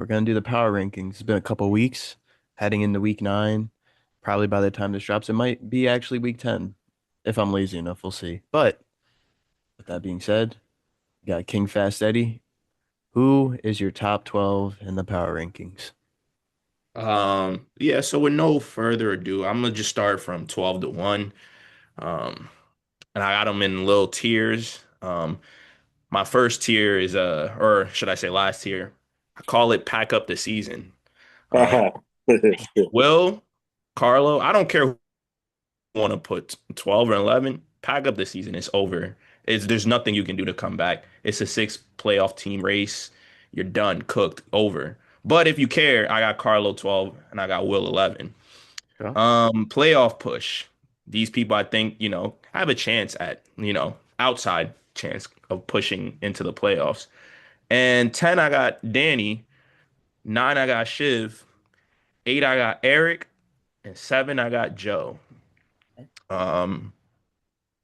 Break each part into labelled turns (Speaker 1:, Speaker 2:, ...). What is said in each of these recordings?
Speaker 1: gonna do the power rankings. It's been a couple weeks, heading into week 9. Probably by the time this drops, it might be actually week 10. If I'm lazy enough, we'll see. But with that being said, you got King Fast Eddie. Who is your top 12 in the power rankings?
Speaker 2: Yeah, so with no further ado, I'm gonna just start from 12 to 1. Um, and I got them in little tiers. My first tier is or should I say last tier? I call it pack up the season. Um, Will, Carlo, I don't care who want to put 12 or 11, pack up the season. It's over. There's nothing you can do to come back. It's a six playoff team race. You're done, cooked, over. But if you care, I got Carlo 12 and I got Will 11.
Speaker 1: Sure.
Speaker 2: Playoff push. These people, I think, have a chance at, outside chance of pushing into the playoffs. And 10, I got Danny. 9, I got Shiv. 8, I got Eric. And 7, I got Joe. Um,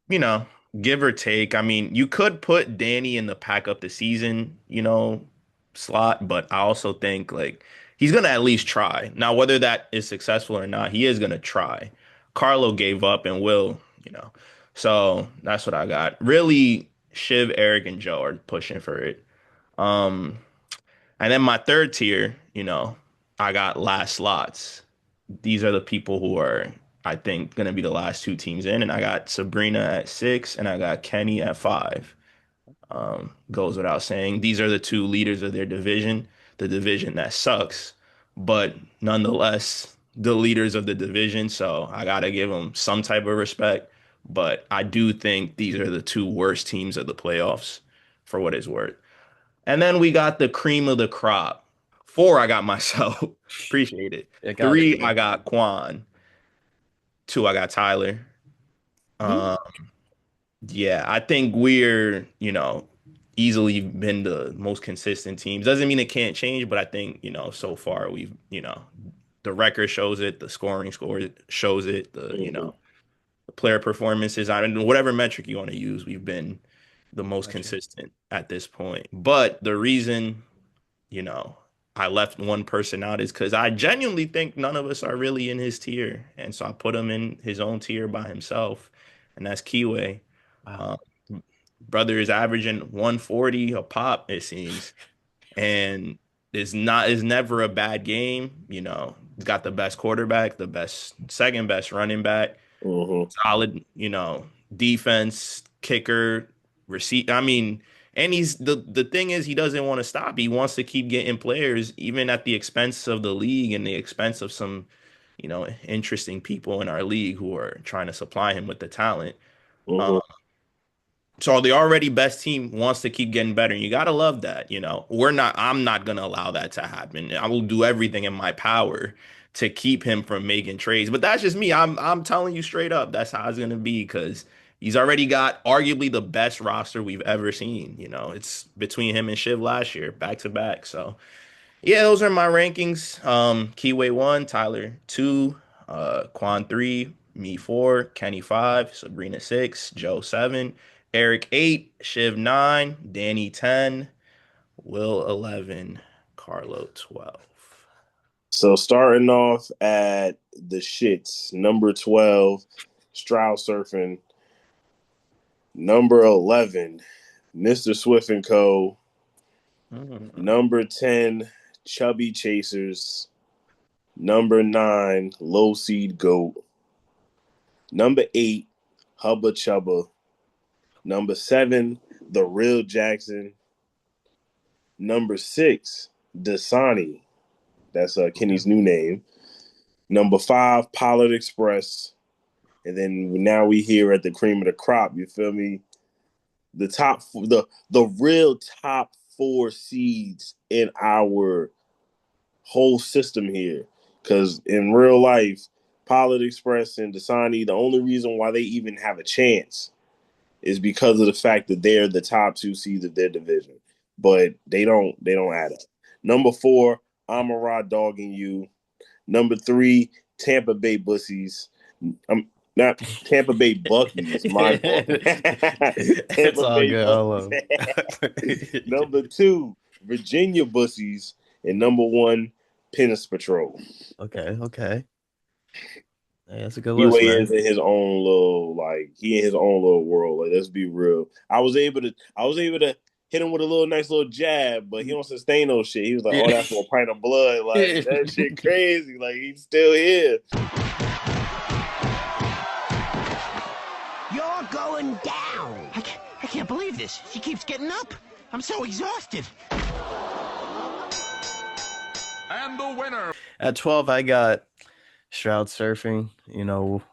Speaker 2: you know, give or take. I mean, you could put Danny in the pack up the season, slot, but I also think like he's gonna at least try. Now, whether that is successful or not, he is gonna try. Carlo gave up and will. So that's what I got. Really, Shiv, Eric, and Joe are pushing for it. Um, and then my third tier, I got last slots. These are the people who are, I think, going to be the last two teams in. And I got Sabrina at 6 and I got Kenny at 5. Goes without saying. These are the two leaders of their division, the division that sucks, but nonetheless, the leaders of the division. So I got to give them some type of respect. But I do think these are the two worst teams of the playoffs for what it's worth. And then we got the cream of the crop. 4, I got myself. Appreciate it.
Speaker 1: I got
Speaker 2: 3,
Speaker 1: you.
Speaker 2: I got Quan. 2, I got Tyler.
Speaker 1: Mhm.
Speaker 2: Um, yeah, I think we're, easily been the most consistent teams. Doesn't mean it can't change, but I think, so far the record shows it, the scoring score shows it,
Speaker 1: Mhm.
Speaker 2: the player performances, I mean, whatever metric you want to use, we've been the most
Speaker 1: Gotcha.
Speaker 2: consistent at this point. But the reason you know, I left one person out is because I genuinely think none of us are really in his tier. And so I put him in his own tier by himself, and that's Kiwi.
Speaker 1: Wow.
Speaker 2: Um, Brother is averaging 140 a pop, it seems. And it's never a bad game. He's got the best quarterback, the best second best running back,
Speaker 1: Mhm.
Speaker 2: solid, defense, kicker, receipt. I mean, and the thing is he doesn't want to stop. He wants to keep getting players, even at the expense of the league and the expense of some, interesting people in our league who are trying to supply him with the talent. Um,
Speaker 1: Mhm.
Speaker 2: so the already best team wants to keep getting better. And you gotta love that. I'm not gonna allow that to happen. I will do everything in my power to keep him from making trades. But that's just me. I'm telling you straight up, that's how it's gonna be because he's already got arguably the best roster we've ever seen. It's between him and Shiv last year, back to back. So yeah, those are my rankings. Kiwi 1, Tyler 2, Quan 3, me 4, Kenny 5, Sabrina 6, Joe 7, Eric 8, Shiv 9, Danny 10, Will 11, Carlo 12.
Speaker 3: So starting off at the shits, number 12, Strauss Surfing. Number 11, Mr. Swift and Co.
Speaker 2: Mm.
Speaker 3: Number 10, Chubby Chasers. Number 9, Low Seed Goat. Number 8, Hubba Chubba. Number 7, The Real Jackson. Number 6, Dasani. That's
Speaker 1: Okay.
Speaker 3: Kenny's new name. Number 5, Pollard Express. And then now we here at the cream of the crop. You feel me? The real top 4 seeds in our whole system here. Because in real life, Pollard Express and Dasani, the only reason why they even have a chance is because of the fact that they're the top 2 seeds of their division. But they don't add up. Number 4, Amara dogging you. Number 3, Tampa Bay Bussies. I'm not Tampa Bay Buckies. My fault.
Speaker 1: It's
Speaker 3: Tampa
Speaker 1: all
Speaker 3: Bay
Speaker 1: good.
Speaker 3: Buckies.
Speaker 1: Hello.
Speaker 3: Number 2, Virginia Bussies. and number one, Penis Patrol.
Speaker 1: Okay, okay. Hey, that's a good list,
Speaker 3: Kiwi
Speaker 1: man.
Speaker 3: is in his own little he in his own little world. Like let's be real. I was able to hit him with a little nice little jab, but he don't sustain those shit. He was like,
Speaker 1: Yeah.
Speaker 3: "Oh, that's for a pint of blood." Like that shit crazy. Like he's still here.
Speaker 4: You're going down. I can't believe this. She keeps getting up. I'm so exhausted.
Speaker 5: And the winner.
Speaker 1: At 12, I got Shroud Surfing.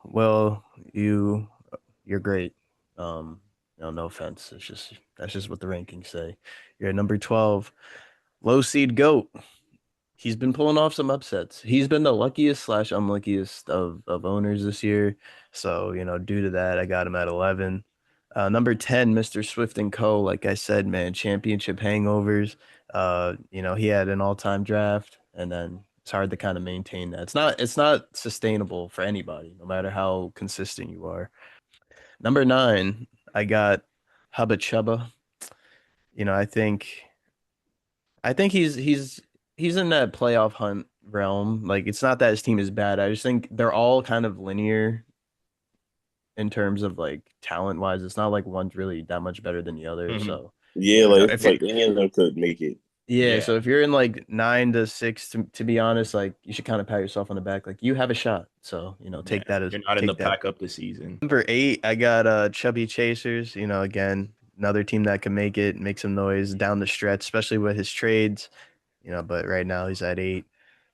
Speaker 1: Well, you're great. No offense. It's just that's just what the rankings say. You're at number 12. Low seed goat. He's been pulling off some upsets. He's been the luckiest slash unluckiest of owners this year. So, due to that, I got him at 11. Number 10, Mr. Swift and Co. Like I said, man, championship hangovers. He had an all-time draft, and then it's hard to kind of maintain that. It's not sustainable for anybody, no matter how consistent you are. Number 9, I got Hubba Chubba. You know, I think he's in that playoff hunt realm. Like it's not that his team is bad. I just think they're all kind of linear in terms of like talent wise. It's not like one's really that much better than the other.
Speaker 2: Hmm.
Speaker 1: So,
Speaker 3: Yeah, like it's
Speaker 1: if you
Speaker 3: like any of them could make it.
Speaker 1: yeah,
Speaker 2: Yeah.
Speaker 1: so if you're in like 9 to 6, to be honest, like you should kind of pat yourself on the back. Like you have a shot. So,
Speaker 2: Yeah. You're not in the
Speaker 1: take that.
Speaker 2: pack up this season.
Speaker 1: Number 8, I got Chubby Chasers. Again, another team that can make some noise down the stretch, especially with his trades. But right now he's at 8.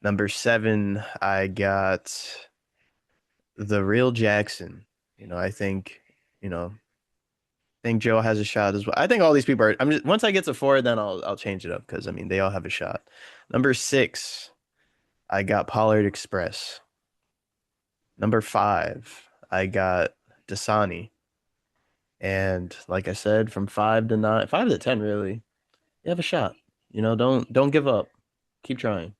Speaker 1: Number 7, I got the real Jackson. I think, Joe has a shot as well. I think all these people are. I'm just once I get to 4, then I'll change it up because I mean they all have a shot. Number 6, I got Pollard Express. Number 5, I got Dasani. And like I said, from 5 to 9, 5 to 10, really, you have a shot. Don't give up. Keep trying.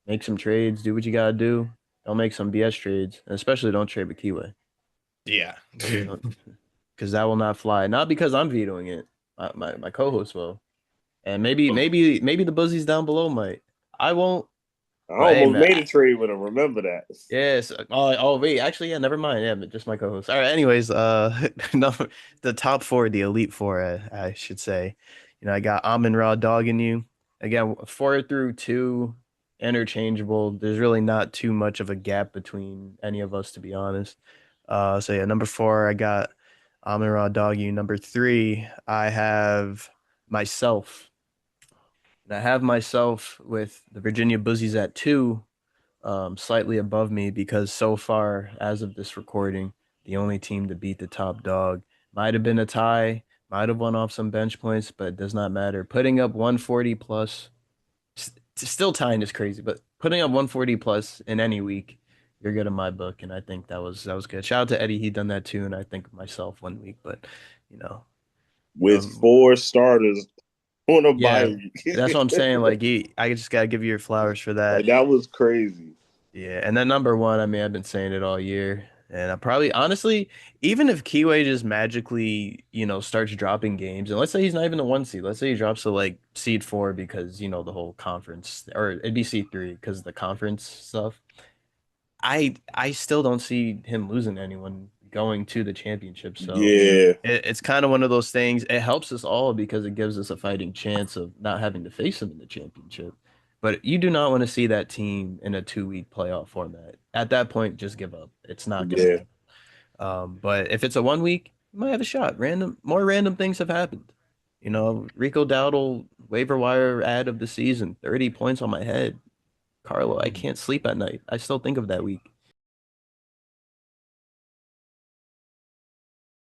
Speaker 1: Make some trades. Do what you gotta do. Don't make some BS trades, and especially don't trade with Kiwi,
Speaker 2: Yeah.
Speaker 1: because that will not fly. Not because I'm vetoing it. My co-host will, and maybe the buzzies down below might. I won't.
Speaker 3: I
Speaker 1: But hey,
Speaker 3: almost
Speaker 1: man.
Speaker 3: made a trade with him. Remember that?
Speaker 1: Yes. Oh, wait. Actually, yeah. Never mind. Yeah, but just my co-host. All right. Anyways, no, the top 4, the elite 4, I should say. I got Amon Ra dogging you again. 4 through 2, interchangeable. There's really not too much of a gap between any of us, to be honest. So yeah, number 4, I got Amon Ra dogging you. Number 3, I have myself. And I have myself with the Virginia Buzzies at 2, slightly above me because so far, as of this recording, the only team to beat the top dog might have been a tie, might have won off some bench points, but it does not matter. Putting up 140 plus, still tying is crazy, but putting up 140 plus in any week, you're good in my book, and I think that was good. Shout out to Eddie, he done that too, and I think myself one week, but you know,
Speaker 3: With
Speaker 1: um,
Speaker 3: 4 starters on a bye
Speaker 1: yeah, that's what
Speaker 3: week.
Speaker 1: I'm saying. Like, I just gotta give you your flowers for that.
Speaker 3: Like that was crazy.
Speaker 1: Yeah, and then number 1, I mean, I've been saying it all year, and I probably honestly, even if Kiwi just magically, starts dropping games, and let's say he's not even the 1 seed, let's say he drops to like seed 4 because the whole conference, or it'd be seed 3 because of the conference stuff. I still don't see him losing to anyone going to the championship. So
Speaker 3: Yeah,
Speaker 1: it's kind of one of those things. It helps us all because it gives us a fighting chance of not having to face him in the championship. But you do not want to see that team in a 2-week playoff format. At that point, just give up. It's not going to
Speaker 3: yeah.
Speaker 1: happen. But if it's a 1 week, you might have a shot. More random things have happened. Rico Dowdle waiver wire ad of the season, 30 points on my head. Carlo, I can't sleep at night. I still think of that week.